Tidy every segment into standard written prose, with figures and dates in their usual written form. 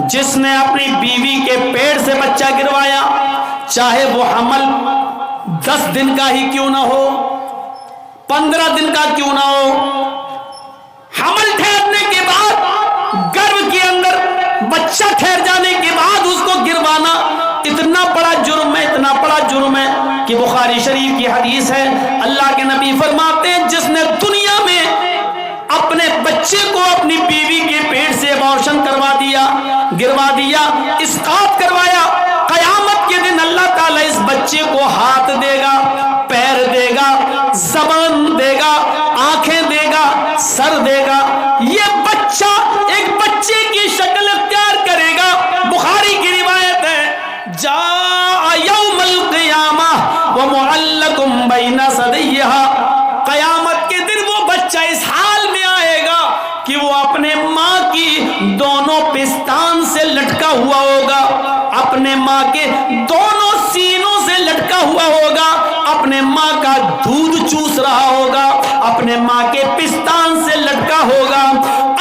جس نے اپنی بیوی کے پیٹ سے بچہ گروایا، چاہے وہ حمل 10 دن کا ہی کیوں نہ ہو، 15 دن کا کیوں نہ ہو، حمل ٹھہرنے کے بعد گربھ کے اندر بچہ ٹھہر جانے کے بعد اس کو گروانا اتنا بڑا جرم ہے، اتنا بڑا جرم ہے کہ بخاری شریف کی حدیث ہے، اللہ کے نبی فرماتے ہیں جس نے دنیا میں اپنے بچے کو اپنی بیوی کے پیٹ سے ابارشن کروا دیا، گروا دیا، اسقاط کروایا، قیامت کے دن اللہ تعالیٰ اس بچے کو ہاتھ دے گا، پیر دے گا، زبان دے گا، آنکھیں دے گا، سر دے گا، یہ بچہ ایک بچے کی شکل اختیار کرے گا۔ بخاری کی روایت ہے جاء یوم القیامہ ومعلق بین ثدیہا، قیامت کے دن وہ بچہ اس حال میں آئے گا کہ وہ اپنے ماں کی دونوں پستان سے لٹکا ہوا ہوگا، اپنے ماں کے دونوں سینوں سے لٹکا ہوا ہوگا، اپنے ماں کا دودھ چوس رہا ہوگا، اپنے ماں کے پستان سے لٹکا ہوگا۔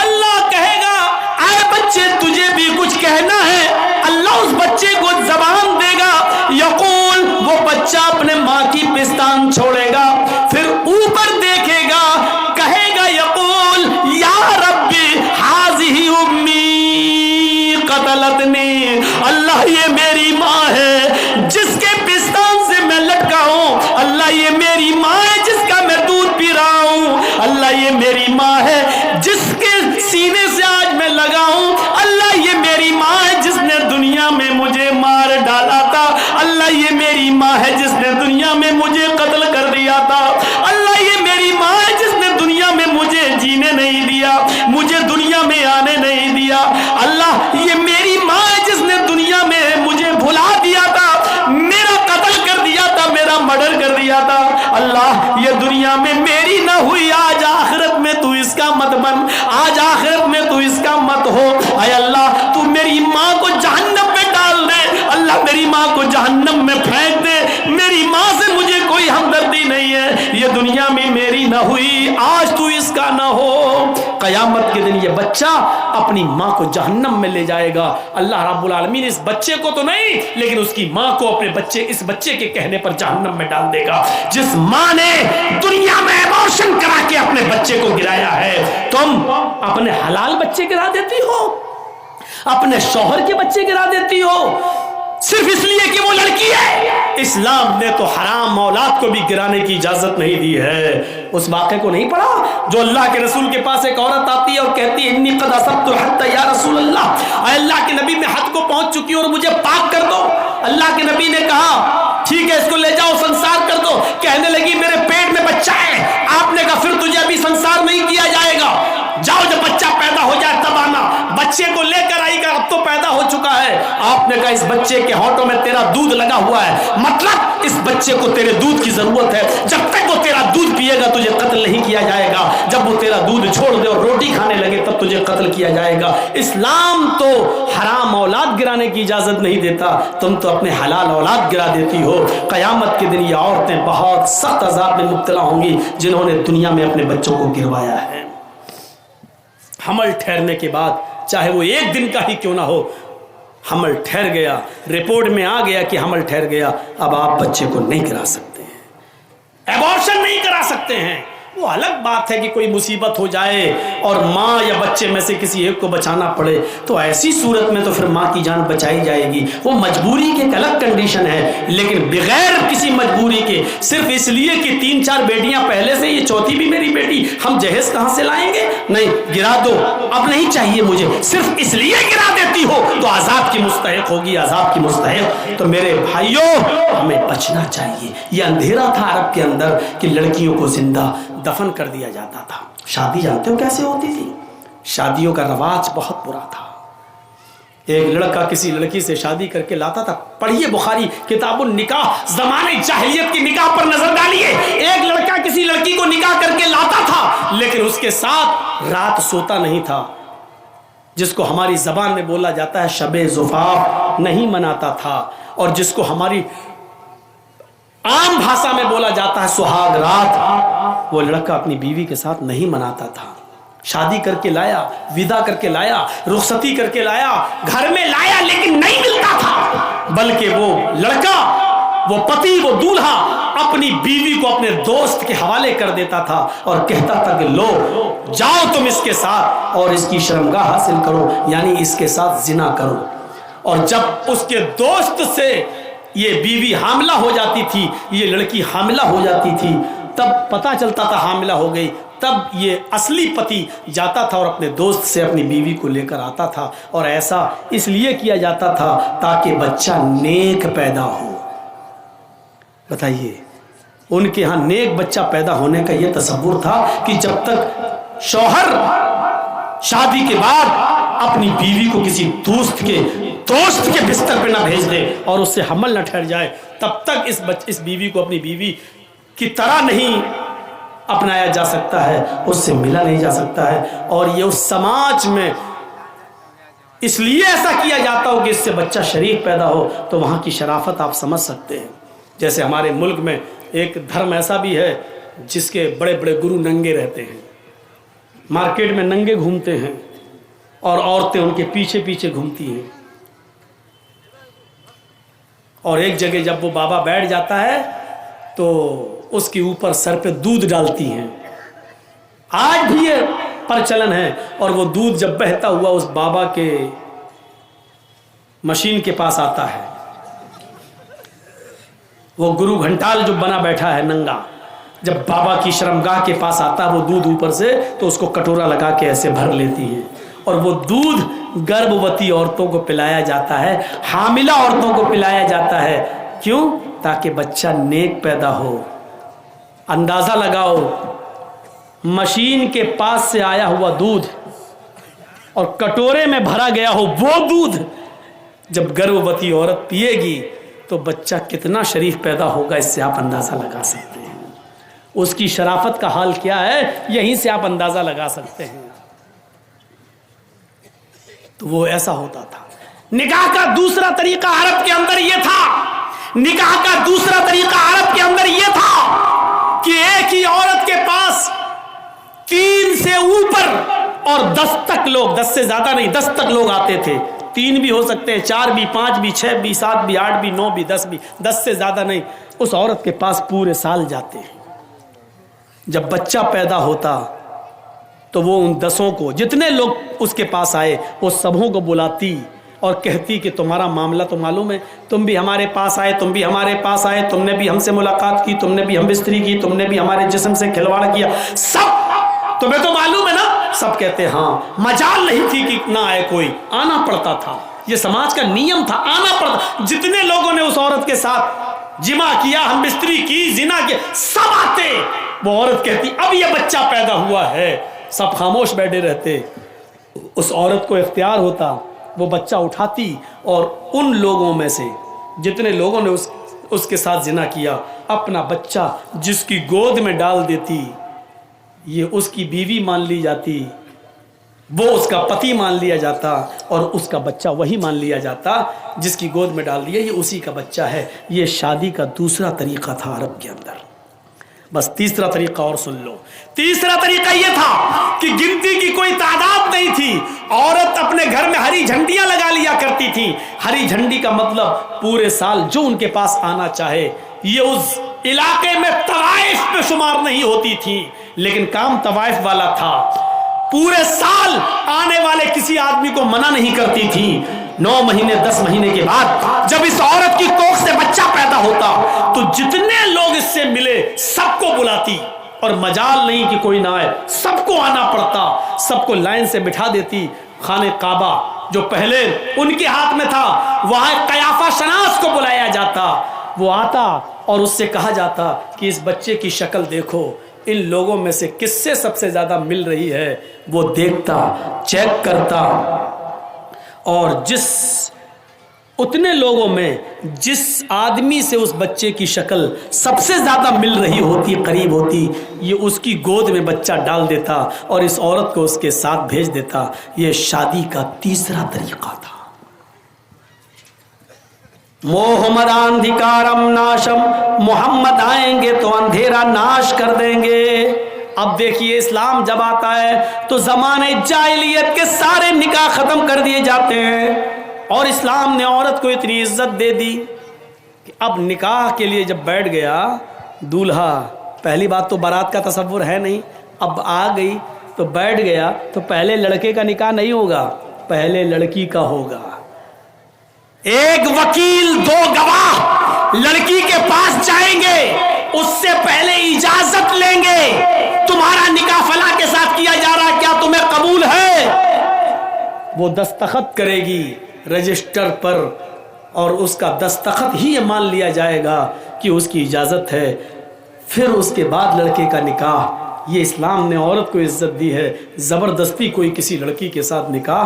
اللہ کہے گا اے بچے تجھے بھی کچھ کہنا ہے، اللہ اس بچے کو زبان دے گا، یقول وہ بچہ اپنے ماں کی پستان چھوڑے گا، پھر اوپر دیکھے گا، کہے گا یقول یا ربی ہذہ امی قتلتنی، اللہ یہ میری ماں ہے جس کے پستان سے میں لٹکا ہوں، اللہ یہ میری ماں ہے جس کا میں دودھ پی رہا ہوں، اللہ یہ میری ماں ہے جس کے سینے سے آج میں لگا ہوں، اللہ یہ میری ماں ہے جس نے دنیا میں مجھے مار ڈالا تھا، اللہ یہ میری ماں ہے جس نے دنیا میں مجھے قتل کر دیا تھا، اللہ یہ میری ماں ہے جس نے دنیا میں مجھے جینے نہیں دیا، مجھے دنیا میں آنے نہیں دیا، اللہ یہ میری ماں ہے جس نے دنیا میں مجھے بھلا دیا تھا، میرا قتل کر دیا تھا، میرا مرڈر کر دیا تھا، اللہ یہ دنیا میں میری نہ ہوئی، آج آخرت میں تو اس کا مت بن، آج آخرت میں تو اس کا مت ہو، اے اللہ تو میری ماں کو جہنم میں ڈال دے، اللہ میری ماں کو جہنم میں پھینک دے، میری ماں سے مجھے کوئی ہمدردی نہیں ہے، یہ دنیا میں میری نہ ہوئی، آج تو اس کا نہ ہو۔ قیامت کے دن یہ بچہ اپنی ماں کو جہنم میں لے جائے گا، اللہ رب العالمین اس بچے کو تو نہیں لیکن اس کی ماں کو اس بچے کے کہنے پر جہنم میں ڈال دے گا۔ جس ماں نے دنیا میں ابارشن کرا کے اپنے بچے کو گرایا ہے، تم اپنے حلال بچے گرا دیتی ہو، اپنے شوہر کے بچے گرا دیتی ہو، صرف اس لیے کہ وہ لڑکی ہے۔ اسلام نے تو حرام اولاد کو بھی گرانے کی اجازت نہیں دی ہے۔ اس واقعے کو نہیں پڑھا جو اللہ کے رسول کے پاس ایک عورت آتی ہے اور کہتی ہے انی قد اصبت الحد یا رسول اللہ، اے اللہ کے نبی میں حد کو پہنچ چکی ہوں اور مجھے پاک کر دو۔ اللہ کے نبی نے کہا ٹھیک ہے اس کو لے جاؤ سنسار کر دو، کہنے لگی میرے پیٹ میں بچہ ہے، آپ نے کہا پھر تجھے ابھی سنسار نہیں کیا جائے گا، جاؤ جب بچہ پیدا ہو جائے تب آنا۔ بچے کو لے کر آئی گا، اب تو پیدا ہو چکا ہے، آپ نے کہا اس بچے کے ہونٹوں میں تیرا دودھ لگا ہوا ہے، مطلب اس بچے کو تیرے دودھ کی ضرورت ہے، جب تک وہ تیرا دودھ پیے گا تجھے قتل نہیں کیا جائے گا، جب وہ تیرا دودھ چھوڑ دے اور روٹی کھانے لگے تب تجھے قتل کیا جائے گا۔ اسلام تو حرام اولاد گرانے کی اجازت نہیں دیتا، تم تو اپنے حلال اولاد گرا دیتی ہو۔ قیامت کے دن یہ عورتیں بہت سخت عذاب میں مبتلا ہوں گی جنہوں نے دنیا میں اپنے بچوں کو گروایا ہے۔ حمل ٹھہرنے کے بعد چاہے وہ 1 دن کا ہی کیوں نہ ہو، حمل ٹھہر گیا، رپورٹ میں آ گیا کہ حمل ٹھہر گیا، اب آپ بچے کو نہیں گرا سکتے ہیں، ایبارشن نہیں کرا سکتے ہیں۔ وہ الگ بات ہے کہ کوئی مصیبت ہو جائے اور ماں یا بچے میں سے کسی ایک کو بچانا پڑے تو ایسی صورت میں تو پھر ماں کی جان بچائی جائے گی، وہ مجبوری کی ایک الگ کنڈیشن ہے، لیکن بغیر کسی مجبوری کے صرف اس لیے کہ 3-4 بیٹیاں پہلے سے یہ چوتھی بھی میری بیٹی، ہم جہیز کہاں سے لائیں گے، نہیں گرا دو اب نہیں چاہیے مجھے، صرف اس لیے گرا دیتی ہو تو عذاب کی مستحق ہوگی، عذاب کی مستحق۔ تو میرے بھائیوں ہمیں بچنا چاہیے۔ یہ اندھیرا تھا عرب کے اندر کہ لڑکیوں کو زندہ دفن کر دیا جاتا تھا۔ شادی جانتے ہو کیسے ہوتی تھی؟ شادیوں کا رواج بہت برا تھا۔ ایک لڑکا کسی لڑکی سے شادی کر کے لاتا تھا، پڑھیے بخاری کتاب النکاح، زمانے جاہلیت کی نکاح پر نظر ڈالیے، ایک لڑکا کسی لڑکی کو نکاح کر کے لاتا تھا لیکن اس کے ساتھ رات سوتا نہیں تھا، جس کو ہماری زبان میں بولا جاتا ہے شب زفاف نہیں مناتا تھا، اور جس کو ہماری عام بھاشا میں بولا جاتا ہے سہاگ رات، وہ لڑکا اپنی بیوی کے ساتھ نہیں مناتا تھا۔ شادی کر کے لایا, ودا کر کے لایا, رخصتی کر کے لایا, گھر میں لایا, لیکن نہیں ملتا تھا, بلکہ وہ لڑکا, وہ پتی, وہ دولہا اپنی بیوی کو اپنے دوست کے حوالے کر دیتا تھا اور کہتا تھا کہ لو جاؤ تم اس کے ساتھ اور اس کی شرمگاہ حاصل کرو, یعنی اس کے ساتھ زنا کرو. اور جب اس کے دوست سے یہ بیوی حاملہ ہو جاتی تھی, یہ لڑکی حاملہ ہو جاتی تھی, تب پتہ چلتا تھا حاملہ ہو گئی, تب یہ اصلی پتی جاتا تھا اور اپنے دوست سے اپنی بیوی کو لے کر آتا تھا. اور ایسا اس لیے کیا جاتا تھا تاکہ بچہ نیک پیدا ہو. بتائیے, ان کے ہاں نیک بچہ پیدا ہونے کا یہ تصور تھا کہ جب تک شوہر شادی کے بعد اپنی بیوی کو کسی دوست کے بستر پہ نہ بھیج دے اور اس سے حمل نہ ٹھہر جائے, تب تک اس بیوی کو اپنی بیوی کی طرح نہیں اپنایا جا سکتا ہے, اس سے ملا نہیں جا سکتا ہے. اور یہ اس سماج میں اس لیے ایسا کیا جاتا ہو کہ اس سے بچہ شریف پیدا ہو. تو وہاں کی شرافت آپ سمجھ سکتے ہیں. جیسے ہمارے ملک میں ایک دھرم ایسا بھی ہے جس کے بڑے بڑے گرو ننگے رہتے ہیں, مارکیٹ میں ننگے گھومتے ہیں اور عورتیں ان کے پیچھے پیچھے گھومتی ہیں. اور ایک جگہ جب وہ بابا بیٹھ جاتا ہے تو اس کے اوپر سر پہ دودھ ڈالتی ہیں. آج بھی یہ پرچلن ہے. اور وہ دودھ جب بہتا ہوا اس بابا کے مشین کے پاس آتا ہے, وہ گرو گھنٹال جو بنا بیٹھا ہے ننگا, جب بابا کی شرمگاہ کے پاس آتا ہے وہ دودھ اوپر سے, تو اس کو کٹورا لگا کے ایسے بھر لیتی ہے. اور وہ دودھ گربھوتی عورتوں کو پلایا جاتا ہے, حاملہ عورتوں کو پلایا جاتا ہے. کیوں؟ تاکہ بچہ نیک پیدا ہو. اندازہ لگاؤ, مشین کے پاس سے آیا ہوا دودھ اور کٹورے میں بھرا گیا ہو وہ دودھ جب گربھوتی عورت پیے گی تو بچہ کتنا شریف پیدا ہوگا, اس سے آپ اندازہ لگا سکتے ہیں. اس کی شرافت کا حال کیا ہے یہیں سے آپ اندازہ لگا سکتے ہیں. تو وہ ایسا ہوتا تھا. نکاح کا دوسرا طریقہ عرب کے اندر یہ تھا, نکاح کا دوسرا طریقہ عرب کے اندر یہ تھا کہ ایک ہی عورت کے پاس 3 سے اوپر اور 10 تک لوگ, 10 سے زیادہ نہیں 10 تک لوگ آتے تھے. 3 بھی ہو سکتے ہیں, 4 بھی, 5 بھی, 6 بھی, 7 بھی, 8 بھی, 9 بھی, 10 بھی, 10 سے زیادہ نہیں. اس عورت کے پاس پورے سال جاتے ہیں. جب بچہ پیدا ہوتا تو وہ ان 10 کو, جتنے لوگ اس کے پاس آئے, وہ سبوں کو بلاتی اور کہتی کہ تمہارا معاملہ تو معلوم ہے, تم بھی ہمارے پاس آئے, تم بھی ہمارے پاس آئے, تم نے بھی ہم سے ملاقات کی, تم نے بھی ہم بستری کی, تم نے بھی ہمارے جسم سے کھلواڑ کیا, سب تمہیں تو معلوم ہے نا. سب کہتے ہاں. مجال نہیں تھی کہ نہ آئے کوئی, آنا پڑتا تھا. یہ سماج کا نیم تھا, آنا پڑتا. جتنے لوگوں نے اس عورت کے ساتھ جمع کیا, ہم بستری کی, زنا کیا, سب آتے. وہ عورت کہتی اب یہ بچہ پیدا ہوا ہے, سب خاموش بیٹھے رہتے. اس عورت کو اختیار ہوتا, وہ بچہ اٹھاتی اور ان لوگوں میں سے جتنے لوگوں نے اس کے ساتھ زنا کیا, اپنا بچہ جس کی گود میں ڈال دیتی. یہ اس کی بیوی مان لی جاتی, وہ اس کا پتی مان لیا جاتا, اور اس کا بچہ وہی مان لیا جاتا جس کی گود میں ڈال دیا یہ اسی کا بچہ ہے. یہ شادی کا دوسرا طریقہ تھا عرب کے اندر. بس تیسرا طریقہ اور سن لو. تیسرا طریقہ یہ تھا کہ گنتی کی کوئی تعداد نہیں تھی. عورت اپنے گھر میں ہری جھنڈیاں لگا لیا کرتی تھی. ہری جھنڈی کا مطلب پورے سال جو ان کے پاس آنا چاہے. یہ اس علاقے میں طوائف میں شمار نہیں ہوتی تھی, لیکن کام طوائف والا تھا. پورے سال آنے والے کسی آدمی کو منع نہیں کرتی تھی. 9 مہینے 10 مہینے کے بعد جب اس عورت کی کوکھ سے بچہ پیدا ہوتا تو جتنے لوگ اس سے ملے سب کو بلاتی, اور مجال نہیں کہ کوئی نہ آئے, سب کو آنا پڑتا. سب کو لائن سے بٹھا دیتی. خانہ کعبہ جو پہلے ان کے ہاتھ میں تھا, وہاں قیافہ شناس کو بلایا جاتا. وہ آتا اور اس سے کہا جاتا کہ اس بچے کی شکل دیکھو, ان لوگوں میں سے کس سے سب سے زیادہ مل رہی ہے. وہ دیکھتا, چیک کرتا, اور اتنے لوگوں میں جس آدمی سے اس بچے کی شکل سب سے زیادہ مل رہی ہوتی, قریب ہوتی, یہ اس کی گود میں بچہ ڈال دیتا اور اس عورت کو اس کے ساتھ بھیج دیتا. یہ شادی کا تیسرا طریقہ تھا. محمد اندھکارم ناشم, محمد آئیں گے تو اندھیرا ناش کر دیں گے. اب دیکھیے اسلام جب آتا ہے تو زمانے جاہلیت کے سارے نکاح ختم کر دیے جاتے ہیں، اور اسلام نے عورت کو اتنی عزت دے دی کہ اب نکاح کے لیے جب بیٹھ گیا دولہا، پہلی بات تو بارات کا تصور ہے نہیں، اب آ گئی تو بیٹھ گیا تو پہلے لڑکے کا نکاح نہیں ہوگا، پہلے لڑکی کا ہوگا۔ ایک وکیل، دو گواہ لڑکی کے پاس جائیں گے، اس سے پہلے اجازت لیں گے، تمہارا نکاح فلاں کے ساتھ کیا جا رہا ہے، کیا تمہیں قبول ہے؟ وہ دستخط کرے گی رجسٹر پر، اور اس کا دستخط ہی یہ مان لیا جائے گا کہ اس کی اجازت ہے، پھر اس کے بعد لڑکے کا نکاح۔ یہ اسلام نے عورت کو عزت دی ہے، زبردستی کوئی کسی لڑکی کے ساتھ نکاح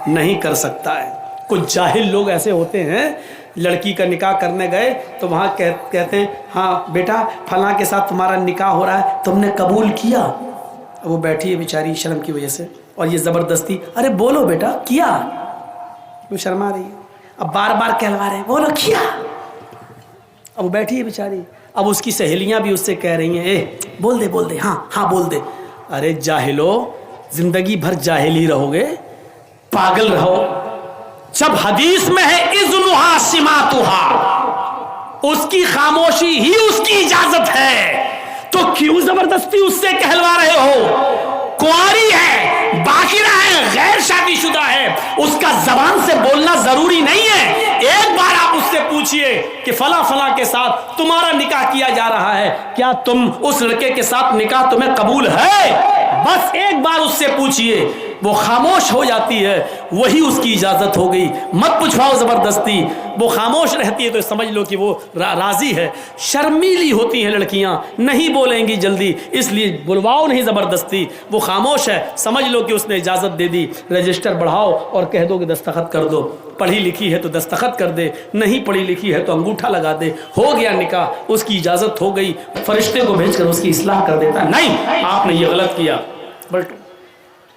نہیں کر سکتا ہے۔ کچھ جاہل لوگ ایسے ہوتے ہیں، لڑکی کا نکاح کرنے گئے تو وہاں کہتے ہیں ہاں بیٹا فلاں کے ساتھ تمہارا نکاح ہو رہا ہے، تم نے قبول کیا؟ اب وہ بیٹھی ہے بیچاری شرم کی وجہ سے، اور یہ زبردستی ارے بولو بیٹا کیا، وہ شرما رہی ہے، اب بار بار کہلوا رہے ہیں بولو کیا، اب وہ بیٹھی ہے بیچاری، اب اس کی سہیلیاں بھی اس سے کہہ رہی ہیں بول دے ہاں ہاں بول دے۔ ارے جاہلو، زندگی بھر جاہل ہی رہو گے، پاگل رہو۔ جب حدیث میں ہے اذنھا سماتھا، اس کی خاموشی ہی اس کی اجازت ہے، تو کیوں زبردستی اس سے کہلوا رہے ہو؟ کنواری ہے، باقرہ ہے، غیر شادی شدہ ہے، اس کا زبان سے بولنا ضروری نہیں ہے۔ ایک بار آپ اس سے پوچھئے کہ فلاں فلاں کے ساتھ تمہارا نکاح کیا جا رہا ہے، کیا تم اس لڑکے کے ساتھ نکاح تمہیں قبول ہے؟ بس ایک بار اس سے پوچھئے، وہ خاموش ہو جاتی ہے، وہی اس کی اجازت ہو گئی۔ مت پوچھواؤ زبردستی، وہ خاموش رہتی ہے تو سمجھ لو کہ وہ راضی ہے۔ شرمیلی ہوتی ہیں لڑکیاں، نہیں بولیں گی جلدی، اس لیے بلواؤ نہیں زبردستی، وہ خاموش ہے، سمجھ لو کہ اس نے اجازت دے دی۔ رجسٹر بڑھاؤ اور کہہ دو کہ دستخط کر دو، پڑھی لکھی ہے تو دستخط کر دے، نہیں پڑھی لکھی ہے تو انگوٹھا لگا دے، ہو گیا نکاح، اس کی اجازت ہو گئی، فرشتے کو بھیج کر اس کی اصلاح کر دیتا ہے، نہیں آپ نے یہ غلط کیا، بلٹ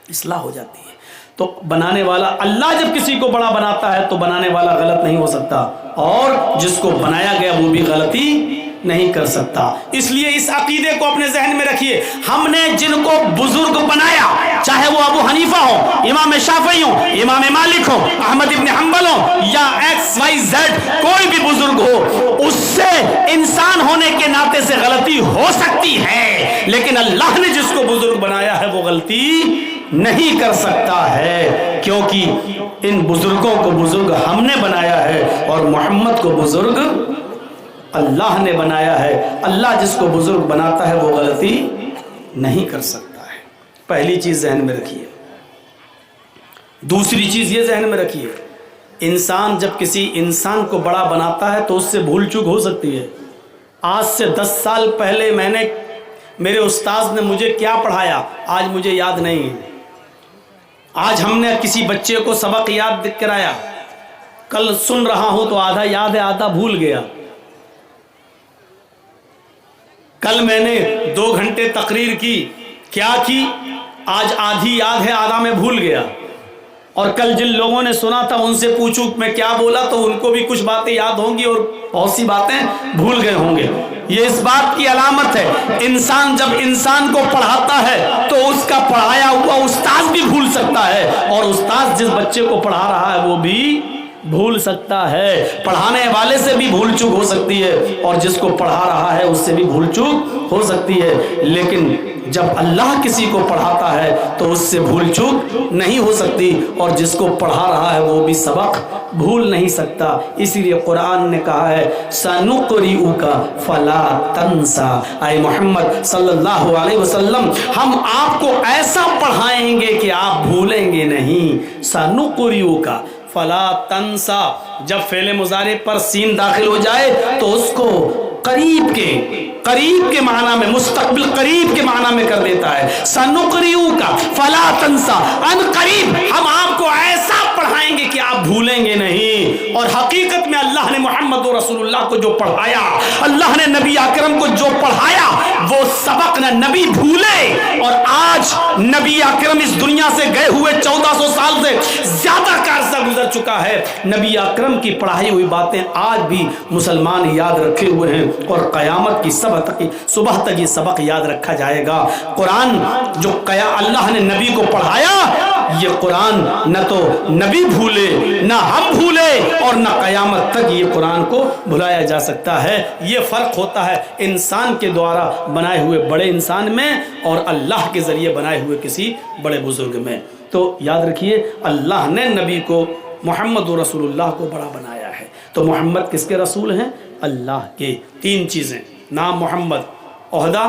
اصلاح ہو جاتی ہے۔ تو بنانے والا اللہ جب کسی کو بڑا بناتا ہے تو بنانے والا غلط نہیں ہو سکتا، اور جس کو بنایا گیا وہ بھی غلطی نہیں کر سکتا۔ اس لیے اس عقیدے کو اپنے ذہن میں رکھیے، ہم نے جن کو بزرگ بنایا، چاہے وہ ابو حنیفہ ہو، امام شافعی ہو، امام مالک ہو، احمد ابن حنبل ہو، یا ایکس وائی زیڈ کوئی بھی بزرگ ہو، اس سے انسان ہونے کے ناطے سے غلطی ہو سکتی ہے، لیکن اللہ نے جس کو بزرگ بنایا ہے وہ غلطی نہیں کر سکتا ہے، کیونکہ ان بزرگوں کو بزرگ ہم نے بنایا ہے، اور محمد کو بزرگ اللہ نے بنایا ہے۔ اللہ جس کو بزرگ بناتا ہے وہ غلطی نہیں کر سکتا ہے۔ پہلی چیز ذہن میں رکھیے۔ دوسری چیز یہ ذہن میں رکھیے، انسان جب کسی انسان کو بڑا بناتا ہے تو اس سے بھول چوک ہو سکتی ہے۔ آج سے 10 سال پہلے میرے استاذ نے مجھے کیا پڑھایا آج مجھے یاد نہیں ہے۔ آج ہم نے کسی بچے کو سبق یاد کرایا، کل سن رہا ہوں تو آدھا یاد ہے آدھا بھول گیا۔ کل میں نے 2 گھنٹے تقریر کی، کیا کی آج آدھی یاد ہے آدھا میں بھول گیا، اور کل جن لوگوں نے سنا تھا ان سے پوچھوں میں کیا بولا تو ان کو بھی کچھ باتیں یاد ہوں گی اور بہت سی باتیں بھول گئے ہوں گے۔ یہ اس بات کی علامت ہے، انسان جب انسان کو پڑھاتا ہے تو اس کا پڑھایا ہوا استاذ بھی بھول سکتا ہے، اور استاذ جس بچے کو پڑھا رہا ہے وہ بھی بھول سکتا ہے، پڑھانے والے سے بھی بھول چوک ہو سکتی ہے، اور جس کو پڑھا رہا ہے اس سے بھی بھول چوک ہو سکتی ہے، لیکن جب اللہ کسی کو پڑھاتا ہے تو اس سے بھول چوک نہیں ہو سکتی، اور جس کو پڑھا رہا ہے وہ بھی سبق بھول نہیں سکتا۔ اسی لیے قرآن نے کہا ہے سَنُقْرِئُكَ فَلَا تَنْسَى، اے محمد صلی اللہ علیہ وسلم ہم آپ کو ایسا پڑھائیں گے کہ آپ بھولیں گے نہیں۔ سَنُقْرِئُكَ فلا تنسا، جب فعل مضارع پر سین داخل ہو جائے تو اس کو قریب کے معنی میں، مستقبل قریب کے معنی میں کر دیتا ہے۔ سنقریؤک فلا تنسا، ان قریب ہم آپ کو ایسا پڑھائیں گے کہ آپ بھولیں گے نہیں۔ اور حقیقت میں اللہ نے محمد رسول اللہ کو جو پڑھایا، اللہ نے نبی اکرم کو جو پڑھایا، وہ سبق نہ نبی بھولے۔ اور آج نبی اکرم اس دنیا سے گئے ہوئے 1400 سال سے زیادہ کا عرصہ گزر چکا ہے، نبی اکرم کی پڑھائی ہوئی باتیں آج بھی مسلمان یاد رکھے ہوئے ہیں، اور قیامت کی صبح تک یہ سبق یاد رکھا جائے گا۔ قرآن جو اللہ نے نبی کو پڑھایا، یہ قرآن نہ تو نبی بھولے، نہ ہم بھولے، اور نہ قیامت تک یہ قرآن کو بھلایا جا سکتا ہے۔ یہ فرق ہوتا ہے انسان کے دوارا بنائے ہوئے بڑے انسان میں اور اللہ کے ذریعے بنائے ہوئے کسی بڑے بزرگ میں۔ تو یاد رکھیے، اللہ نے نبی کو محمد رسول اللہ کو بڑا بنایا ہے۔ تو محمد کس کے رسول ہیں؟ اللہ کے۔ 3 چیزیں، نام محمد، عہدہ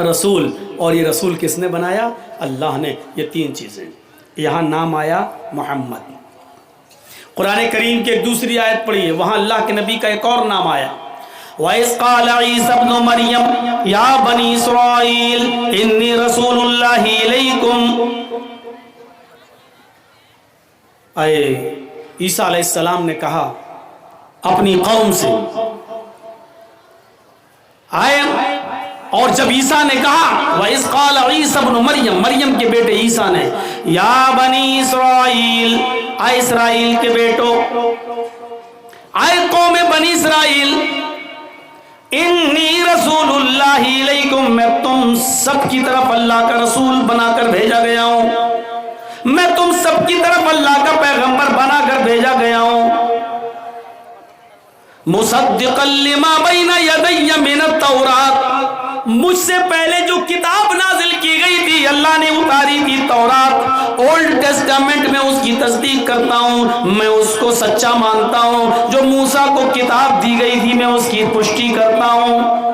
رسول، اور یہ رسول کس نے بنایا؟ اللہ نے۔ یہ 3 چیزیں۔ یہاں نام آیا محمد۔ قرآن کریم کی ایک دوسری آیت پڑھیے، وہاں اللہ کے نبی کا ایک اور نام آیا، وَإِذْ قَالَ عِيسَى ابْنُ مَرْيَمَ يَا بَنِي إِسْرَائِيلَ إِنِّي رَسُولُ اللَّهِ إِلَيْكُمْ۔ اے عیسیٰ علیہ السلام نے کہا اپنی قوم سے، آئے، اور جب عیسیٰ نے کہا وَإِذْ قَالَ عِيسَى ابْنُ مَرْيَمَ، مریم کے بیٹے عیسیٰ نے، یا بنی اسرائیل، آئے اسرائیل کے بیٹو، آئے قوم بنی اسرائیل، انی رسول اللہ علیکم، میں تم سب کی طرف اللہ کا رسول بنا کر بھیجا گیا ہوں، میں تم سب کی طرف اللہ کا پیغمبر بنا کر بھیجا گیا ہوں، مصدقا لما بین یدی من التوراۃ، مجھ سے پہلے جو کتاب نازل کی گئی تھی، اللہ نے اتاری تھی تورات، اولڈ ٹیسٹامنٹ میں اس کی تصدیق کرتا ہوں، میں اس کو سچا مانتا ہوں، جو موسیٰ کو کتاب دی گئی تھی میں اس کی پشٹی کرتا ہوں،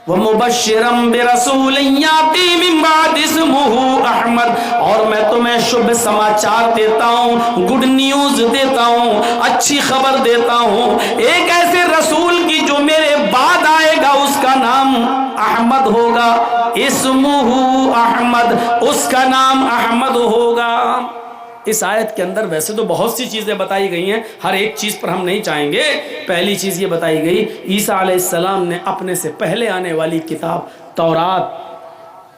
وَمُبَشِّرًا بِرَسُولٍ يَأْتِي مِن بَعْدِ اسْمُهُ احمد، اور میں تمہیں شبھ سماچار دیتا ہوں، گڈ نیوز دیتا ہوں، اچھی خبر دیتا ہوں، ایک ایسے رسول کی جو میرے بعد آئے گا، اس کا نام احمد ہوگا، اسمہ احمد، اس کا نام احمد ہوگا۔ اس آیت کے اندر ویسے تو بہت سی چیزیں بتائی گئی ہیں، ہر ایک چیز پر ہم نہیں چاہیں گے۔ پہلی چیز یہ بتائی گئی، عیسیٰ علیہ السلام نے اپنے سے پہلے آنے والی کتاب تورات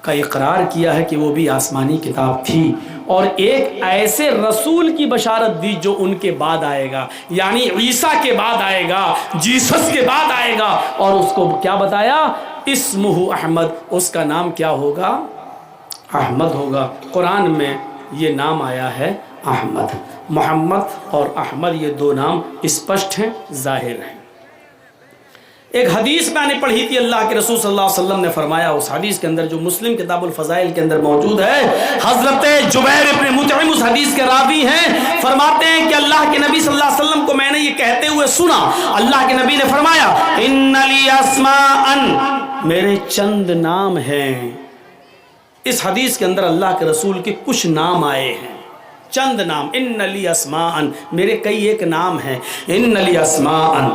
کا اقرار کیا ہے کہ وہ بھی آسمانی کتاب تھی، اور ایک ایسے رسول کی بشارت دی جو ان کے بعد آئے گا، یعنی عیسیٰ کے بعد آئے گا، جیسس کے بعد آئے گا، اور اس کو کیا بتایا؟ اسمہ احمد، اس کا نام کیا ہوگا؟ احمد ہوگا۔ قرآن میں یہ نام آیا ہے احمد۔ محمد اور احمد یہ 2 نام اسپشٹ ہیں، ظاہر ہیں۔ ایک حدیث میں نے پڑھی تھی، اللہ کے رسول صلی اللہ علیہ وسلم نے فرمایا، اس حدیث کے اندر جو مسلم کتاب الفضائل کے اندر موجود ہے، حضرت جبیر ابن مطعم اس حدیث کے راوی ہیں، فرماتے ہیں کہ اللہ کے نبی صلی اللہ علیہ وسلم کو میں نے یہ کہتے ہوئے سنا، اللہ کے نبی نے فرمایا، ان لی اسماء، میرے چند نام ہیں۔ اس حدیث کے اندر اللہ کے رسول کے کچھ نام آئے ہیں، چند نام، ان لی اسماء، میرے کئی ایک نام ہیں، ان لی اسماء،